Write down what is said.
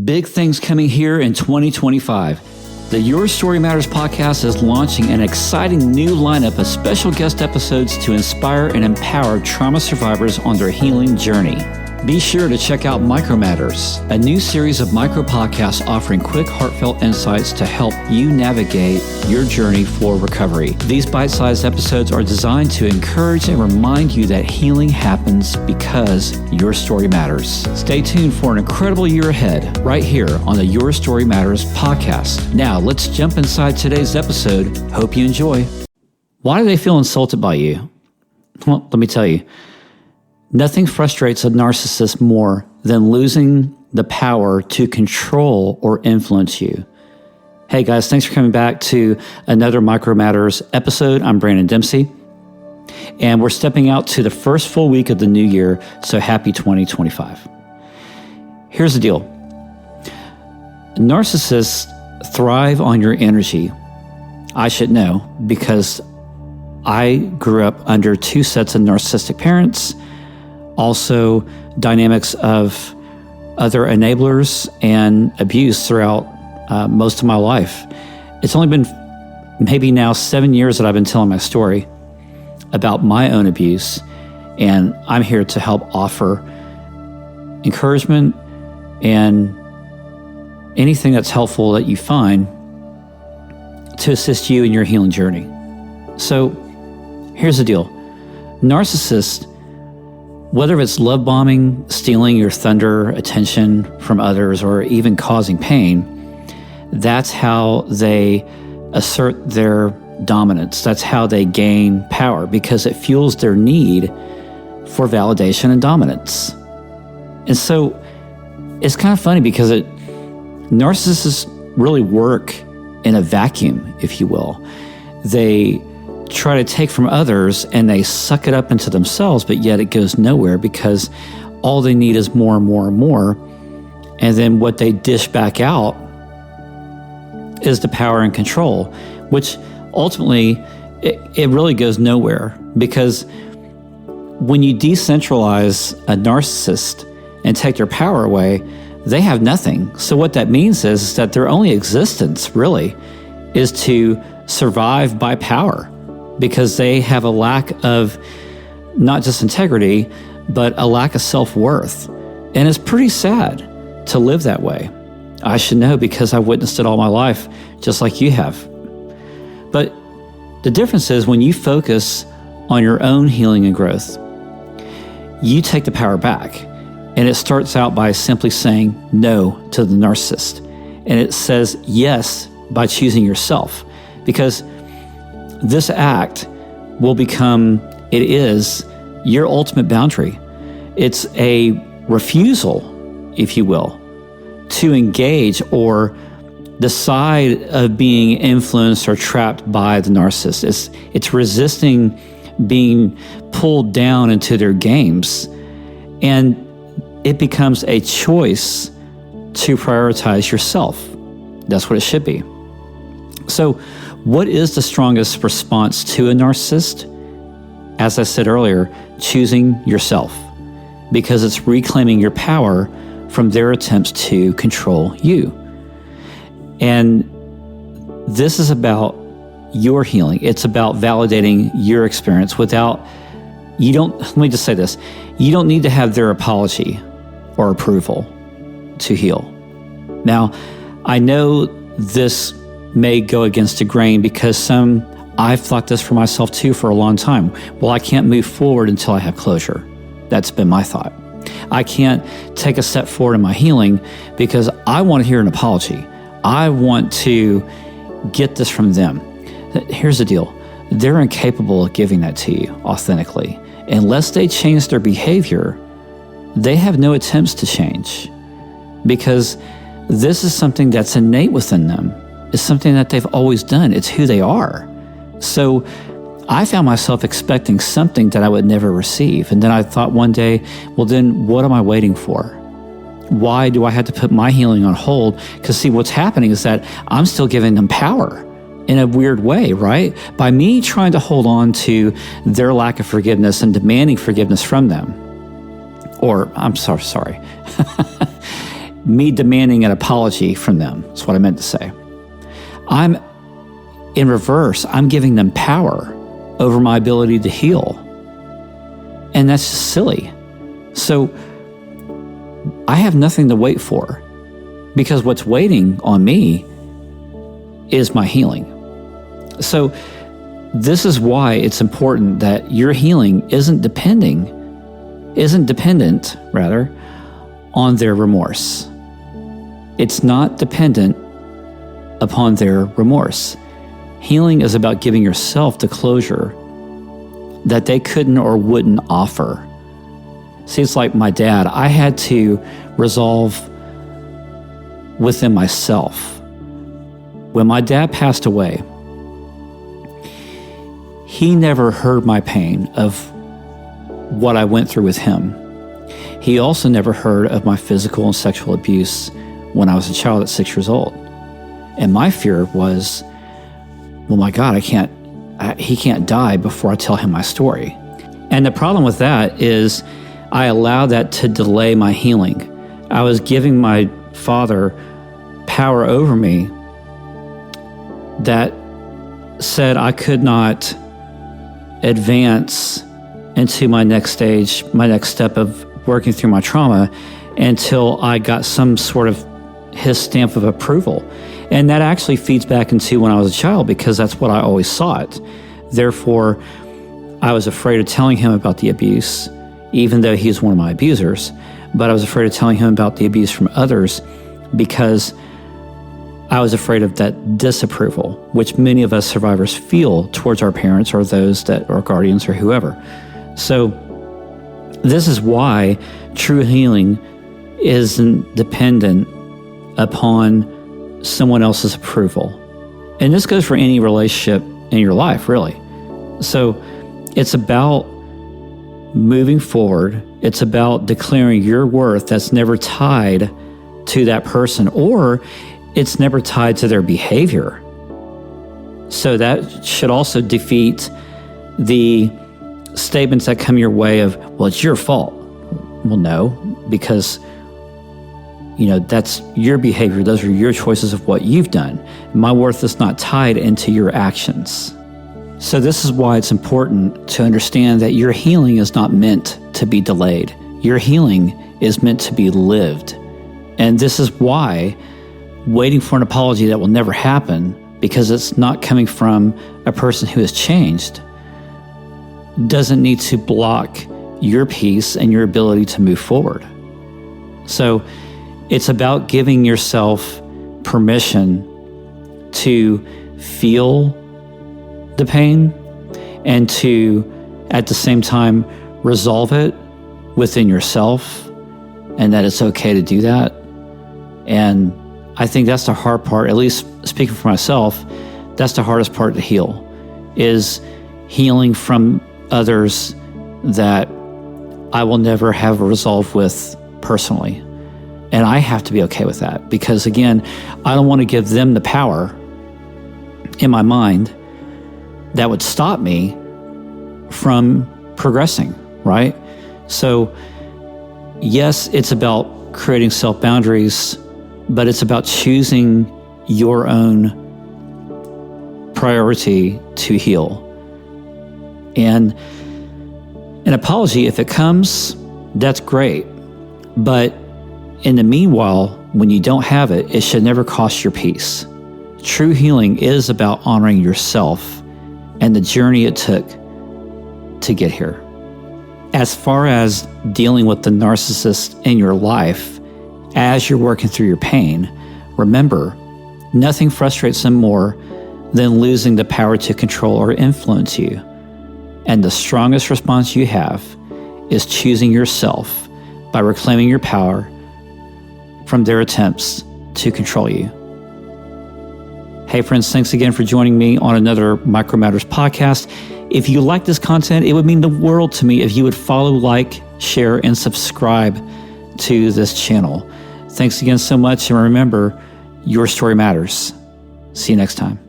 Big things coming here in 2025. The Your Story Matters podcast is launching an exciting new lineup of special guest episodes to inspire and empower trauma survivors on their healing journey. Be sure to check out Micro Matters, a new series of micro podcasts offering quick, heartfelt insights to help you navigate your journey for recovery. These bite-sized episodes are designed to encourage and remind you that healing happens because your story matters. Stay tuned for an incredible year ahead, right here on the Your Story Matters podcast. Now, let's jump inside today's episode. Hope you enjoy. Why do they feel insulted by you? Well, let me tell you. Nothing frustrates a narcissist more than losing the power to control or influence you. Hey guys, thanks for coming back to another Micro Matters episode. I'm Branon Dempsey, and we're stepping out to the first full week of the new year, so happy 2025. Here's the deal. Narcissists thrive on your energy. I should know because I grew up under two sets of narcissistic parents. Also, dynamics of other enablers and abuse throughout most of my life. It's only been maybe now 7 years that I've been telling my story about my own abuse, and I'm here to help offer encouragement and anything that's helpful that you find to assist you in your healing journey. So, here's the deal. Narcissists, whether it's love bombing, stealing your thunder, attention from others, or even causing pain, that's how they assert their dominance. That's how they gain power, because it fuels their need for validation and dominance. And so it's kind of funny because narcissists really work in a vacuum, if you will. They try to take from others and they suck it up into themselves, but yet it goes nowhere because all they need is more and more and more. And then what they dish back out is the power and control, which ultimately it really goes nowhere, because when you decentralize a narcissist and take their power away, they have nothing. So what that means is that their only existence really is to survive by power, because they have a lack of not just integrity, but a lack of self-worth. And it's pretty sad to live that way. I should know because I witnessed it all my life, just like you have. But the difference is when you focus on your own healing and growth, you take the power back. And it starts out by simply saying no to the narcissist. And it says yes by choosing yourself, because this act will become, it is your ultimate boundary. It's a refusal, if you will, to engage or the side of being influenced or trapped by the narcissist. It's resisting being pulled down into their games. And it becomes a choice to prioritize yourself. That's what it should be. So, what is the strongest response to a narcissist? As I said earlier, choosing yourself, because it's reclaiming your power from their attempts to control you. And this is about your healing. It's about validating your experience let me just say this, you don't need to have their apology or approval to heal. Now, I know this may go against the grain because I've thought this for myself too for a long time. Well, I can't move forward until I have closure. That's been my thought. I can't take a step forward in my healing because I want to hear an apology. I want to get this from them. Here's the deal. They're incapable of giving that to you authentically. Unless they change their behavior, they have no attempts to change, because this is something that's innate within them. It's something that they've always done. It's who they are. So I found myself expecting something that I would never receive. And then I thought one day, well, then what am I waiting for? Why do I have to put my healing on hold? Because see, what's happening is that I'm still giving them power in a weird way, right? By me trying to hold on to their lack of forgiveness and demanding forgiveness from them. Or, I'm sorry. me demanding an apology from them. That's what I meant to say. I'm in reverse. I'm giving them power over my ability to heal. And that's just silly. So I have nothing to wait for, because what's waiting on me is my healing. So this is why it's important that your healing isn't dependent on their remorse. It's not dependent upon their remorse. Healing is about giving yourself the closure that they couldn't or wouldn't offer. See, it's like my dad. I had to resolve within myself. When my dad passed away, he never heard my pain of what I went through with him. He also never heard of my physical and sexual abuse when I was a child at 6 years old. And my fear was, well, my God, he can't die before I tell him my story. And the problem with that is I allowed that to delay my healing. I was giving my father power over me that said I could not advance into my next stage, my next step of working through my trauma, until I got some sort of his stamp of approval. And that actually feeds back into when I was a child, because that's what I always sought. Therefore, I was afraid of telling him about the abuse, even though he's one of my abusers. But I was afraid of telling him about the abuse from others because I was afraid of that disapproval, which many of us survivors feel towards our parents or those that are guardians or whoever. So this is why true healing isn't dependent upon someone else's approval. And this goes for any relationship in your life, really. So it's about moving forward. It's about declaring your worth that's never tied to that person, or it's never tied to their behavior. So that should also defeat the statements that come your way of, well, it's your fault. Well, no, because that's your behavior. Those are your choices of what you've done. My worth is not tied into your actions. So this is why it's important to understand that your healing is not meant to be delayed. Your healing is meant to be lived. And this is why waiting for an apology that will never happen, because it's not coming from a person who has changed, doesn't need to block your peace and your ability to move forward. So it's about giving yourself permission to feel the pain and to, at the same time, resolve it within yourself, and that it's okay to do that. And I think that's the hard part, at least speaking for myself, that's the hardest part to heal, is healing from others that I will never have a resolve with personally. And I have to be okay with that, because again, I don't want to give them the power in my mind that would stop me from progressing, right? So yes, it's about creating self-boundaries, but it's about choosing your own priority to heal. And an apology, if it comes, that's great. But in the meanwhile, when you don't have it, it should never cost your peace. True healing is about honoring yourself and the journey it took to get here. As far as dealing with the narcissist in your life, as you're working through your pain, remember, nothing frustrates them more than losing the power to control or influence you. And the strongest response you have is choosing yourself by reclaiming your power from their attempts to control you. Hey friends, thanks again for joining me on another Micro Matters podcast. If you like this content, it would mean the world to me if you would follow, like, share, and subscribe to this channel. Thanks again so much, and remember, your story matters. See you next time.